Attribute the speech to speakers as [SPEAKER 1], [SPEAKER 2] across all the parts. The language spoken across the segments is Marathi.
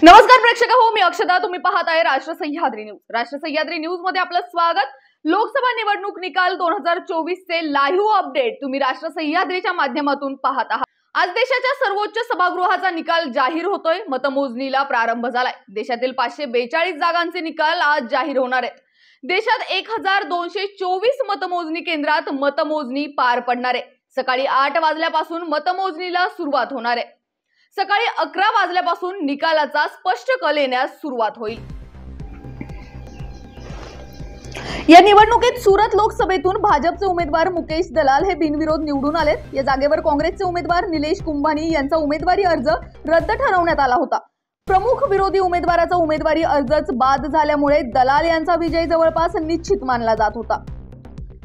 [SPEAKER 1] नमस्कार प्रेक्षक हो, मी अक्षता. तुम्ही पाहत आहे राष्ट्र सह्याद्री न्यूज. राष्ट्र सह्याद्री न्यूज मध्ये आपलं स्वागत. लोकसभा निवडणूक निकाल 2024 चे लाईव्ह अपडेट तुम्ही राष्ट्र सह्याद्रीच्या माध्यमातून पाहत आहात. आज देशाच्या सर्वोच्च सभागृहाचा निकाल जाहीर होतोय. मतमोजणीला प्रारंभ झालाय. देशातील 542 जागांचे निकाल आज जाहीर होणार आहेत. देशात 1224 मतमोजणी केंद्रात मतमोजणी पार पडणार आहे. सकाळी 8 वाजल्यापासून मतमोजणीला सुरुवात होणार आहे. सकाळी 11 वाजल्यापासून निकालाचा स्पष्ट कल येण्यास सुरुवात होईल. या निवडणुकीत सुरत लोकसभेतून भाजपचे उमेदवार मुकेश दलाल हे बिनविरोध निवडून आलेत. या जागेवर काँग्रेसचे उमेदवार निलेश कुंभानी यांचा उमेदवारी अर्ज रद्द ठरवण्यात आला होता. प्रमुख विरोधी उमेदवाराचा उमेदवारी अर्जच बाद झाल्यामुळे दलाल यांचा विजय जवळपास निश्चित मानला जात होता.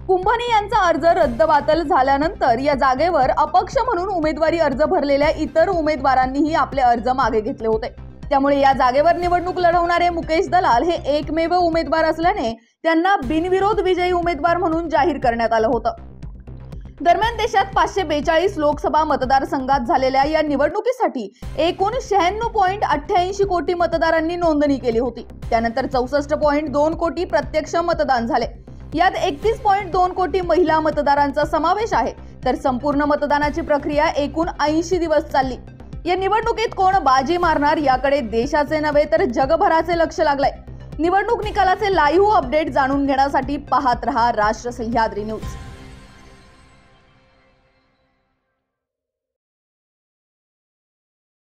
[SPEAKER 1] कुंभानी यांचा अर्ज रद्दबातल झाल्यानंतर या जागेवर अपक्ष म्हणून उमेदवारी अर्ज भरलेल्या इतर उमेदवारांनीही आपले अर्ज मागे घेतले होते. त्यामुळे या जागेवर निवडणूक लढवणारे मुकेश दलाल हे एकमेव उमेदवार असल्याने त्यांना बिनविरोध विजयी उमेदवार म्हणून जाहीर करण्यात आलं होतं. दरम्यान देशात 542 लोकसभा मतदारसंघात झालेल्या या निवडणुकीसाठी एकूण 96.88 कोटी मतदारांनी नोंदणी केली होती. त्यानंतर 64.2 कोटी प्रत्यक्ष मतदान झाले. यात 31.2 कोटी महिला मतदारांचा समावेश आहे. तर संपूर्ण मतदानाची प्रक्रिया एकूण 80 दिवस चालली. या निवडणुकीत कोण बाजी मारणार याकडे देशाचे नव्हे तर जगभराचे लक्ष लागलंय. निवडणूक निकालाचे लाईव्ह अपडेट जाणून घेण्यासाठी पाहत रहा राष्ट्र सह्याद्री न्यूज.